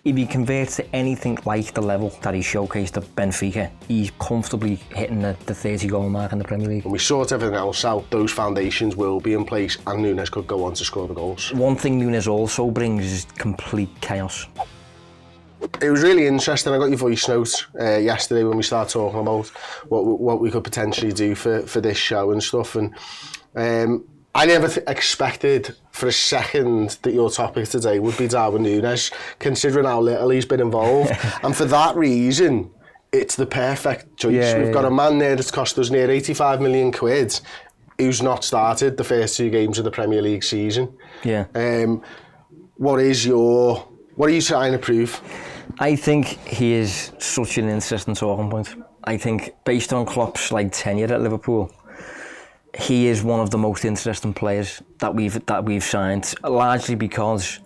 if he converts to anything like the level that he showcased at Benfica, he's comfortably hitting the 30-goal mark in the Premier League. When we sort everything else out, those foundations will be in place and Nunez could go on to score the goals. One thing Nunez also brings is complete chaos. It was really interesting. I got your voice note yesterday when we started talking about what we could potentially do for this show and stuff. And I never expected for a second that your topic today would be Darwin Nunez, considering how little he's been involved. And for that reason, it's the perfect choice. We've got a man there that's cost us near 85 million quid who's not started the first 2 games of the Premier League season. Yeah. What are you trying to prove? I think he is such an interesting talking point. I think based on Klopp's tenure at Liverpool, he is one of the most interesting players that we've signed, largely because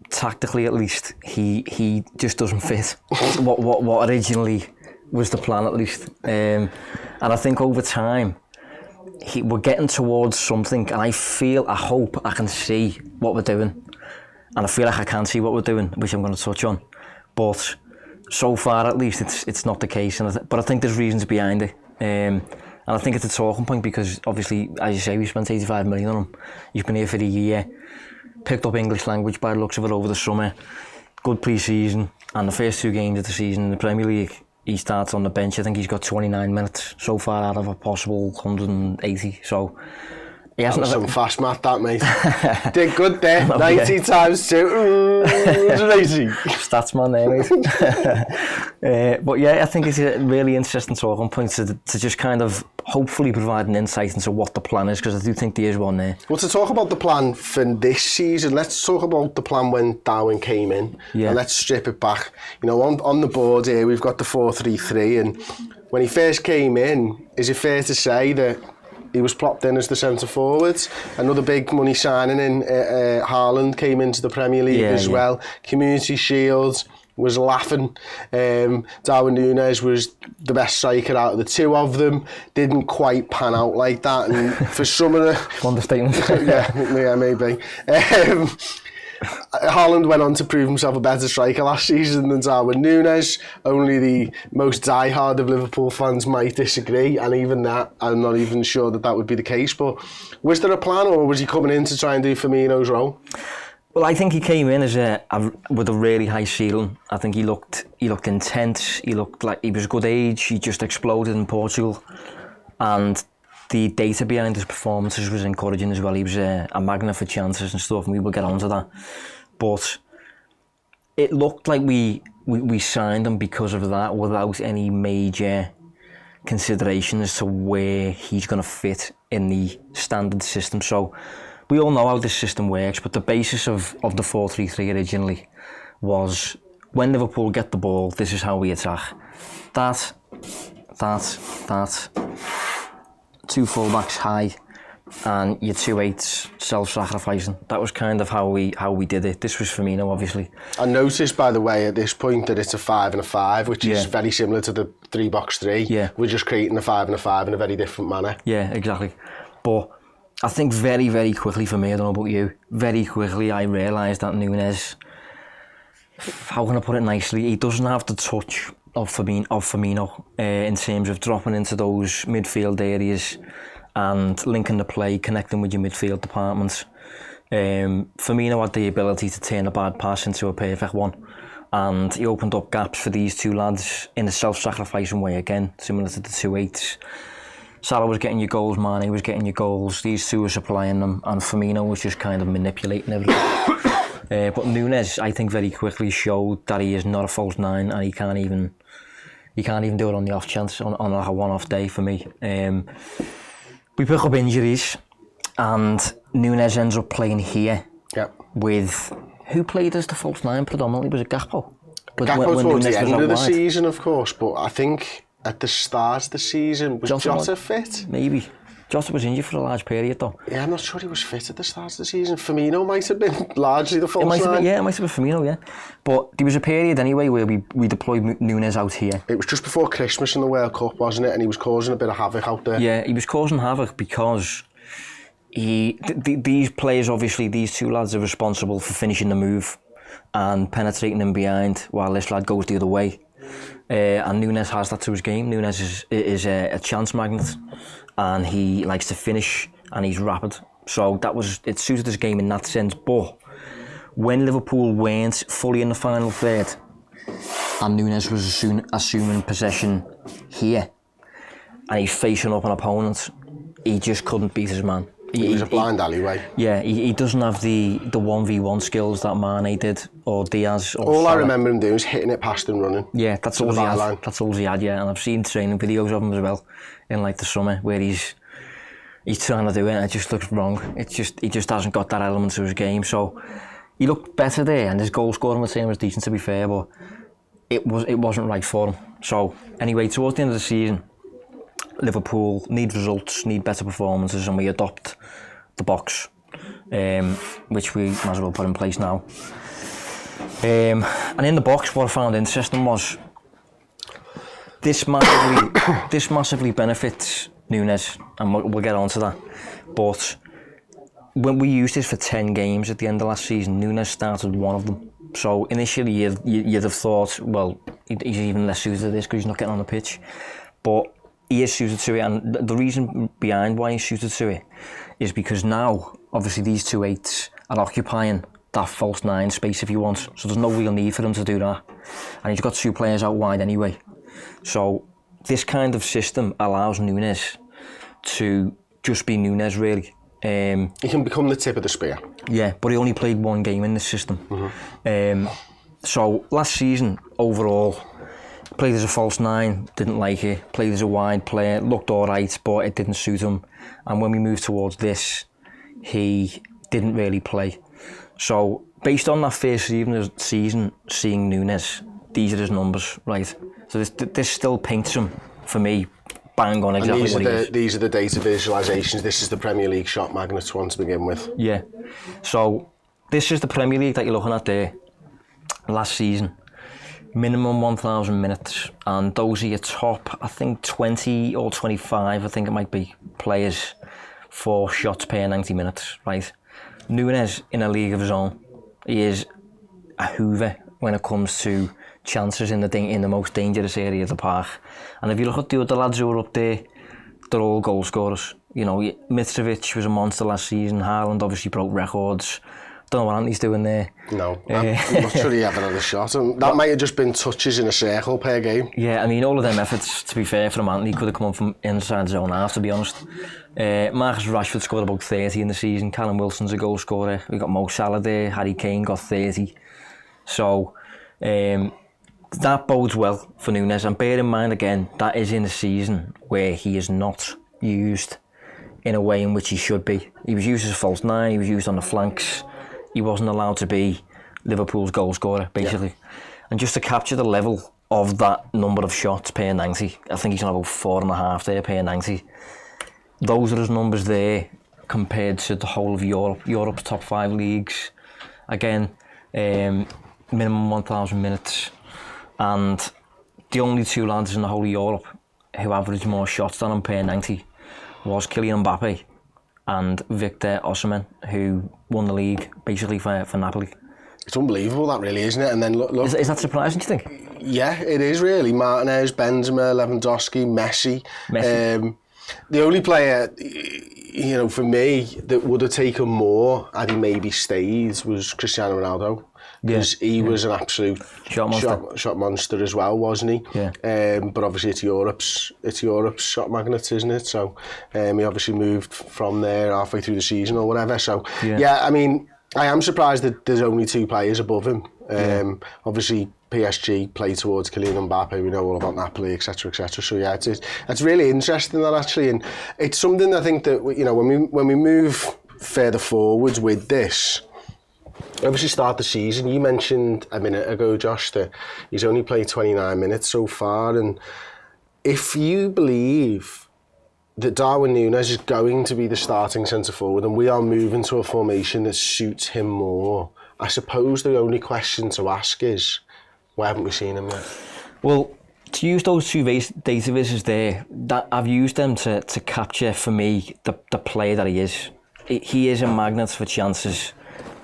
tactically at least he just doesn't fit what originally was the plan, at least. And I think over time we're getting towards something, and I hope I can see what we're doing. And I feel like I can see what we're doing, which I'm going to touch on. But so far, at least, it's not the case. But I think there's reasons behind it. And I think it's a talking point because, obviously, as you say, we spent 85 million on him. He's been here for a year, picked up English language by the looks of it over the summer, good pre-season, and the first 2 games of the season in the Premier League, he starts on the bench. I think he's got 29 minutes so far out of a possible 180. So he hasn't some fast math, that, mate. Did good there. 90 times 2. 180. Stats man there, mate. But yeah, I think it's a really interesting talking point to just kind of hopefully provide an insight into what the plan is, because I do think there is one there. Well, to talk about the plan for this season, let's talk about the plan when Darwin came in. Yeah. And let's strip it back. You know, on the board here, we've got the 4-3-3, and when he first came in, is it fair to say that he was plopped in as the centre forward? Another big money signing in Haaland came into the Premier League as well. Community Shield was laughing. Darwin Nunez was the best striker out of the 2 of them. Didn't quite pan out like that, and for some of the understatement. yeah, maybe. Haaland went on to prove himself a better striker last season than Darwin Nunez. Only the most diehard of Liverpool fans might disagree, and even that, I'm not even sure that would be the case. But was there a plan, or was he coming in to try and do Firmino's role? Well, I think he came in as with a really high ceiling. I think he looked intense. He looked like he was a good age. He just exploded in Portugal, and the data behind his performances was encouraging as well. He was a magnet for chances and stuff, and we will get onto that. But it looked like we signed him because of that, without any major consideration as to where he's going to fit in the standard system. So we all know how this system works, but the basis of the 4-3-3 originally was, when Liverpool get the ball, this is how we attack. That. 2 fullbacks high, and your 2-8s self-sacrificing. That was kind of how we did it. This was Firmino, obviously. I noticed, by the way, at this point that it's a 5 and a 5, which is very similar to the 3-box-3. Yeah. We're just creating a 5 and a 5 in a very different manner. Yeah, exactly. But I think very, very quickly for me, I don't know about you, very quickly I realised that Nunez, how can I put it nicely, he doesn't have the touch of Firmino in terms of dropping into those midfield areas and linking the play, connecting with your midfield department. Firmino had the ability to turn a bad pass into a perfect one, and he opened up gaps for these 2 lads in a self-sacrificing way again, similar to the 2-8s. Salah was getting your goals, Mane was getting your goals, these 2 were supplying them, and Firmino was just kind of manipulating everything. But Nunez, I think, very quickly showed that he is not a false 9, and he can't even do it on the off chance, on like a one-off day for me. We pick up injuries, and Nunez ends up playing here with, who played as the false 9 predominantly? Was it Gakpo? Gakpo towards the end of the season, of course, but I think at the start of the season, was Jota fit? Maybe. Jota was injured for a large period though. Yeah, I'm not sure he was fit at the start of the season. Firmino might have been largely the false 9. It might have been Firmino, yeah. But there was a period anyway where we deployed Nunez out here. It was just before Christmas in the World Cup, wasn't it? And he was causing a bit of havoc out there. Yeah, he was causing havoc because these players, obviously, these 2 lads are responsible for finishing the move. and penetrating in behind while this lad goes the other way. And Nunez has that to his game. Nunez is a chance magnet, and he likes to finish, and he's rapid. So it suited his game in that sense. But when Liverpool weren't fully in the final third, and Nunez was assuming possession here, and he's facing up an opponent, he just couldn't beat his man. He was a blind alleyway. Yeah, he doesn't have the 1v1 skills that Mane did, or Diaz. Or all Salah. I remember him doing was hitting it past and running. Yeah, that's all he had. That's all he had, yeah. And I've seen training videos of him as well in like the summer where he's trying to do it and it just looks wrong. He just hasn't got that element to his game. So he looked better there, and his goal scoring return was decent, to be fair, but it wasn't right for him. So anyway, towards the end of the season, Liverpool need results, need better performances, and we adopt the box, which we might as well put in place now. And in the box, what I found interesting was this massively benefits Nunez, and we'll get on to that. But when we used this for 10 games at the end of last season, Nunez started one of them. So initially you'd have thought, well, he's even less suited to this because he's not getting on the pitch. But he is suited to it, and the reason behind why he's suited to it is because now, obviously, these 2 8s are occupying that false 9 space, if you want. So there's no real need for him to do that. And he's got 2 players out wide anyway. So this kind of system allows Nunez to just be Nunez, really. He can become the tip of the spear. Yeah, but he only played 1 game in this system. Mm-hmm. So last season, overall, played as a false 9, didn't like it. Played as a wide player, looked alright, but it didn't suit him. And when we moved towards this, he didn't really play. So based on that first season, seeing Nunez, these are his numbers, right? So this still paints him, for me, bang on exactly what he is. These are the data visualisations. This is the Premier League shot magnet one to begin with. Yeah. So this is the Premier League that you're looking at there. Last season. Minimum 1,000 minutes, and those are your top, I think 20 or 25, I think it might be, players for shots per 90 minutes, right? Nunez, in a league of his own, he is a hoover when it comes to chances in the most dangerous area of the park. And if you look at the other lads who are up there, they're all goal scorers. You know, Mitrovic was a monster last season. Haaland obviously broke records. Don't know what Anthony's doing there. No, I'm not sure he ever had a shot. That might have just been touches in a circle per game. Yeah, I mean, all of them efforts, to be fair, from Anthony could have come from inside his own half, to be honest. Marcus Rashford scored about 30 in the season. Callum Wilson's a goal scorer. We got Mo Salah there. Harry Kane got 30. So that bodes well for Nunez. And bear in mind, again, that is in a season where he is not used in a way in which he should be. He was used as a false 9. He was used on the flanks. He wasn't allowed to be Liverpool's goal scorer, basically. Yeah. And just to capture the level of that number of shots per 90, I think he's on about 4.5 there per 90. Those are his numbers there compared to the whole of Europe. Europe's top 5 leagues. Again, minimum 1,000 minutes. And the only 2 lads in the whole of Europe who averaged more shots than him per 90 was Kylian Mbappe and Victor Osimhen, who won the league basically for Napoli. It's unbelievable, that really, isn't it? And then look. Is that surprising, do you think? Yeah, it is really. Martinez, Benzema, Lewandowski, Messi. The only player, you know, for me, that would have taken more had he maybe stayed was Cristiano Ronaldo. Because he was an absolute shot monster as well, wasn't he? Yeah. But obviously it's Europe's shot magnet, isn't it? So he obviously moved from there halfway through the season or whatever. So yeah, I mean, I am surprised that there's only 2 players above him. Obviously PSG play towards Kylian Mbappe. We know all about Napoli, etc., etc. So yeah, it's really interesting that actually, and it's something I think that, you know, when we move further forwards with this. Obviously start the season, you mentioned a minute ago, Josh, that he's only played 29 minutes so far, and if you believe that Darwin Nunez is going to be the starting centre forward and we are moving to a formation that suits him more, I suppose the only question to ask is, why haven't we seen him yet? Well, to use those 2 data vises there, that I've used them to capture for me the player that he is. He is a magnet for chances.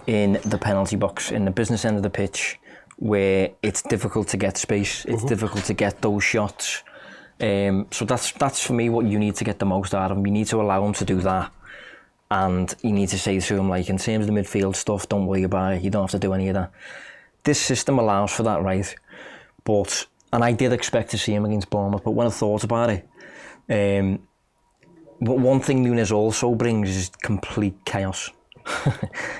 in the penalty box, in the business end of the pitch, where it's difficult to get space, it's difficult to get those shots. So that's for me what you need to get the most out of him. You need to allow him to do that, and you need to say to him, like, in terms of the midfield stuff, don't worry about it, you don't have to do any of that. This system allows for that, right? And I did expect to see him against Bournemouth, but when I thought about it, one thing Nunez also brings is complete chaos.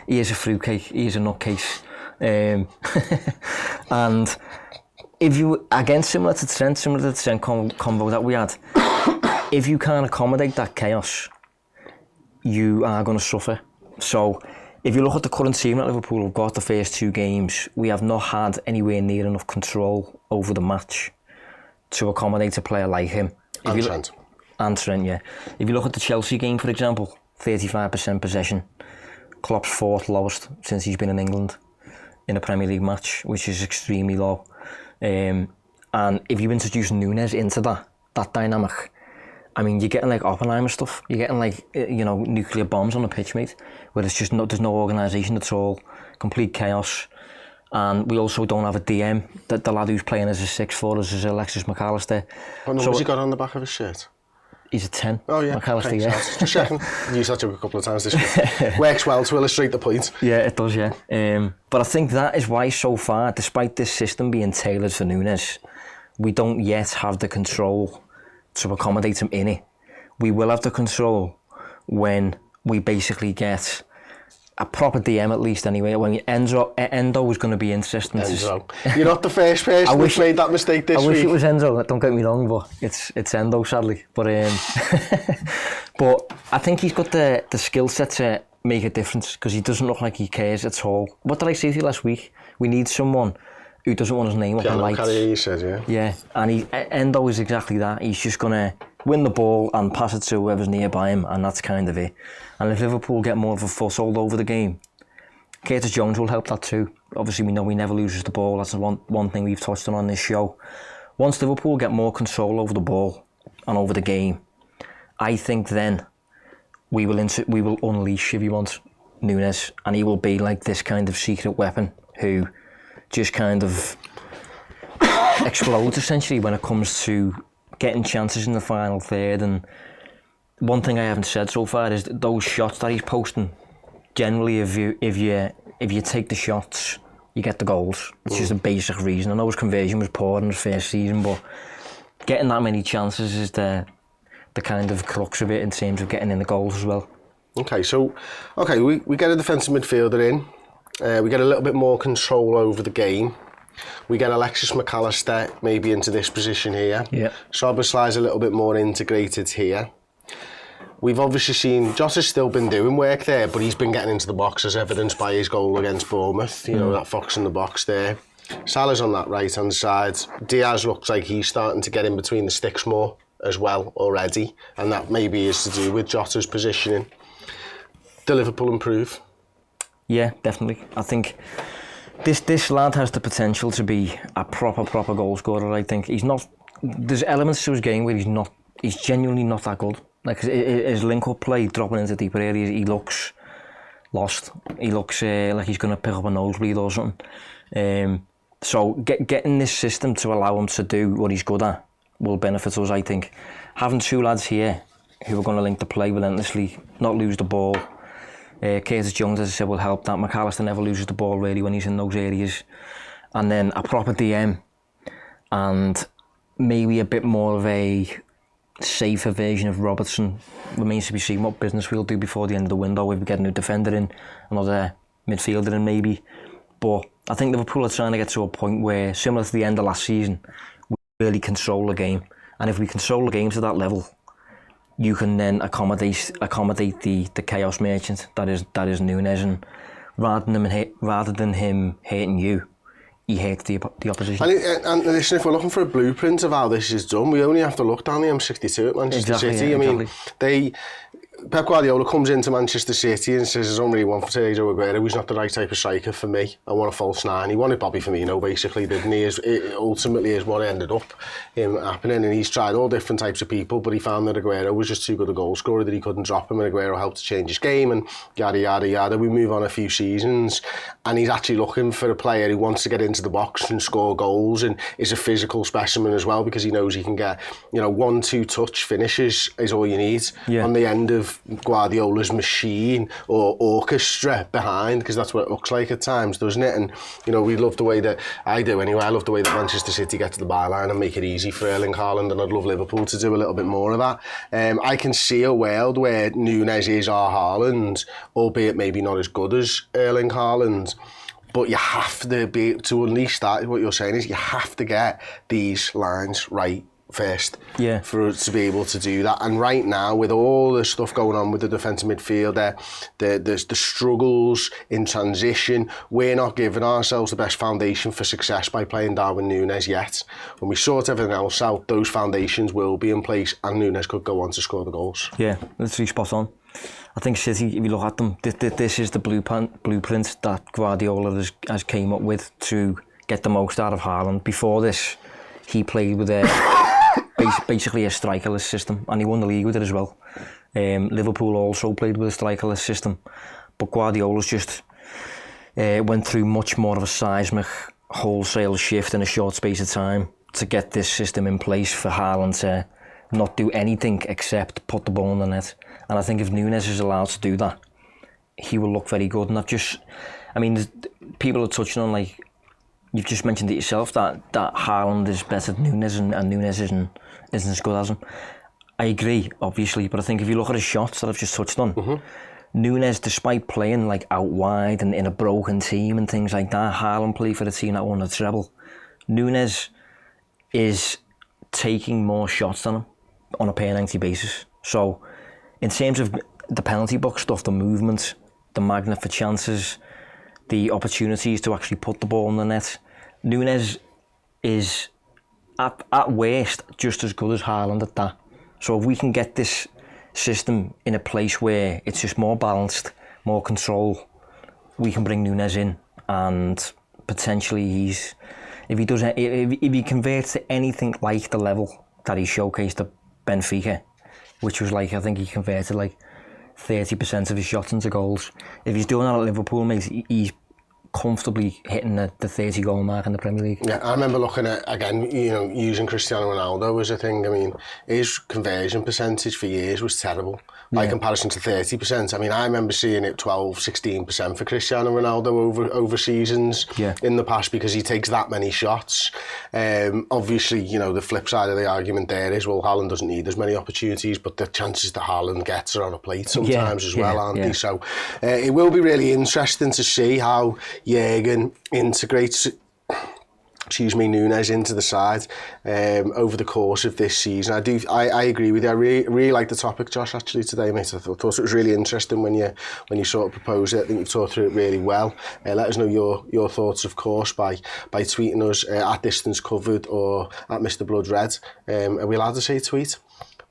He is a fruitcake, he is a nutcase. And if you, again, similar to the Trent combo that we had, if you can't accommodate that chaos, you are going to suffer. So if you look at the current team at Liverpool, we've got the first 2 games, we have not had anywhere near enough control over the match to accommodate a player like him. And Trent, yeah. If you look at the Chelsea game, for example, 35% possession. Klopp's 4th lowest since he's been in England in a Premier League match, which is extremely low. And if you introduce Nunez into that dynamic, I mean, you're getting like Oppenheimer stuff. You're getting like, nuclear bombs on the pitch, mate, where there's no organisation at all, complete chaos. And we also don't have a DM. The lad who's playing as a 6'4" is Alexis McAllister. What number has he got on the back of his shirt? He's a 10. Oh yeah, McAllister, yeah. Just checking. Used that joke a couple of times this week. Works well to illustrate the point. Yeah, it does, yeah. But I think that is why so far, despite this system being tailored for Nunez, we don't yet have the control to accommodate him in it. We will have the control when we basically get a proper DM, at least anyway. When Endo is going to be interesting. Enzo. You're not the first person who's made that mistake this week. I wish it was Enzo, don't get me wrong, but it's Endo, sadly. But but I think he's got the skill set to make a difference, because he doesn't look like he cares at all. What did I say to you last week? We need someone who doesn't want his name up in lights. You said, yeah. Yeah, and Endo is exactly that. He's just going to win the ball and pass it to whoever's nearby him, and that's kind of it. And if Liverpool get more of a foothold over the game, Curtis Jones will help that too. Obviously, we know he never loses the ball. That's one thing we've touched on this show. Once Liverpool get more control over the ball and over the game, I think then we will unleash, if you want, Nunez, and he will be like this kind of secret weapon who just kind of explodes essentially when it comes to getting chances in the final third. And one thing I haven't said so far is that those shots that he's posting, generally if you take the shots, you get the goals. It's just a basic reason. I know his conversion was poor in his first season, but getting that many chances is the kind of crux of it in terms of getting in the goals as well. Okay, we get a defensive midfielder in. We get a little bit more control over the game. We get Alexis McAllister maybe into this position here. Yeah. Szoboszlai's a little bit more integrated here. We've obviously seen Jota's still been doing work there, but he's been getting into the box, as evidenced by his goal against Bournemouth. You know, that fox in the box there. Salah's on that right hand side. Diaz looks like he's starting to get in between the sticks more as well already, and that maybe is to do with Jota's positioning. Do Liverpool improve? Yeah, definitely. I think this lad has the potential to be a proper goal scorer. I think he's not. There's elements to his game where he's genuinely not that good. Like his link-up play, dropping into deeper areas, he looks lost. He looks like he's going to pick up a nosebleed or something. So getting this system to allow him to do what he's good at will benefit us, I think. Having 2 lads here who are going to link the play relentlessly, not lose the ball. Curtis Jones, as I said, will help that. McAllister never loses the ball really when he's in those areas. And then a proper DM and maybe a bit more of a safer version of Robertson. Remains to be seen what business we'll do before the end of the window, if we get a new defender in, another midfielder in maybe. But I think Liverpool are trying to get to a point where, similar to the end of last season, we really control the game. And if we control the game to that level, you can then accommodate the chaos merchant that is Nunez, and rather than him hating you, he hates the opposition. And listen, if we're looking for a blueprint of how this is done, we only have to look down the M62 at Manchester City. Exactly. I mean, Pep Guardiola comes into Manchester City and says, I don't really want Sergio Aguero, he's not the right type of striker for me. I want a false nine. He wanted Bobby Firmino, basically, didn't he? It ultimately is what ended up happening, and he's tried all different types of people, but he found that Aguero was just too good a goal scorer, that he couldn't drop him, and Aguero helped to change his game, and yada, yada, yada. We move on a few seasons, and he's actually looking for a player who wants to get into the box and score goals, and is a physical specimen as well, because he knows he can get, 1-2 touch finishes is all you need on the end of Guardiola's machine or orchestra behind, because that's what it looks like at times, doesn't it? And we love the way that I do anyway. I love the way that Manchester City get to the byline and make it easy for Erling Haaland, and I'd love Liverpool to do a little bit more of that. I can see a world where Nunez is our Haaland, albeit maybe not as good as Erling Haaland. But you have to be to unleash that. What you're saying is you have to get these lines right first for us to be able to do that. And right now, with all the stuff going on with the defensive midfielder, the struggles in transition, we're not giving ourselves the best foundation for success by playing Darwin Nunez yet. When we sort everything else out, those foundations will be in place, and Nunez could go on to score the goals. Yeah, that's really spot on. I think City, if you look at them, this is the blueprint that Guardiola has came up with to get the most out of Haaland. Before this, he played with basically a strikerless system, and he won the league with it as well. Liverpool also played with a strikerless system, but Guardiola's just went through much more of a seismic wholesale shift in a short space of time to get this system in place for Haaland to not do anything except put the ball in the net. And I think if Nunez is allowed to do that, he will look very good. Not just, people are touching on, like, you've just mentioned it yourself, that Haaland is better than Nunez, and Nunez isn't as good as him. I agree, obviously, but I think if you look at his shots that I've just touched on, Nunez, despite playing like out wide and in a broken team and things like that, Haaland played for a team that won a treble. Nunez is taking more shots than him on a per 90 basis. So, in terms of the penalty box stuff, the movement, the magnet for chances, the opportunities to actually put the ball in the net, Nunez is at worst just as good as Haaland at that. So if we can get this system in a place where it's just more balanced, more control, we can bring Nunez in, and potentially if he converts to anything like the level that he showcased at Benfica, which was like, I think he converted like 30% of his shots into goals. If he's doing that at Liverpool, mate, he's comfortably hitting the 30 goal mark in the Premier League. Yeah, I remember looking at, again, using Cristiano Ronaldo as a thing. I mean, his conversion percentage for years was terrible by comparison to 30%. I mean, I remember seeing it 12, 16% for Cristiano Ronaldo over seasons in the past, because he takes that many shots. Obviously, the flip side of the argument there is, well, Haaland doesn't need as many opportunities, but the chances that Haaland gets are on a plate sometimes as well, aren't they? So it will be really interesting to see how Jurgen integrates Nunez into the side over the course of this season. I agree with you. I really like the topic, Josh, actually, today, mate. I thought it was really interesting when you sort of proposed it. I think you've talked through it really well. Let us know your thoughts, of course, by tweeting us at Distance Covered or at Mr. Blood Red. Are we allowed to say tweet?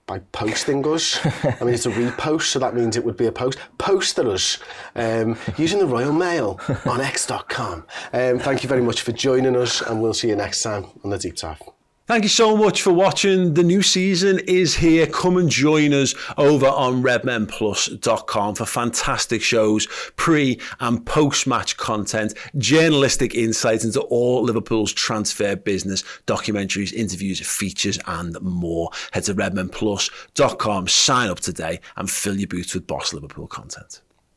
By posting us. I mean, it's a repost, so that means it would be a post. Post at us using the Royal Mail on x.com. Thank you very much for joining us, and we'll see you next time on The Deep Dive. Thank you so much for watching. The new season is here. Come and join us over on redmenplus.com for fantastic shows, pre and post-match content, journalistic insights into all Liverpool's transfer business, documentaries, interviews, features and more. Head to redmenplus.com, sign up today and fill your boots with Boss Liverpool content.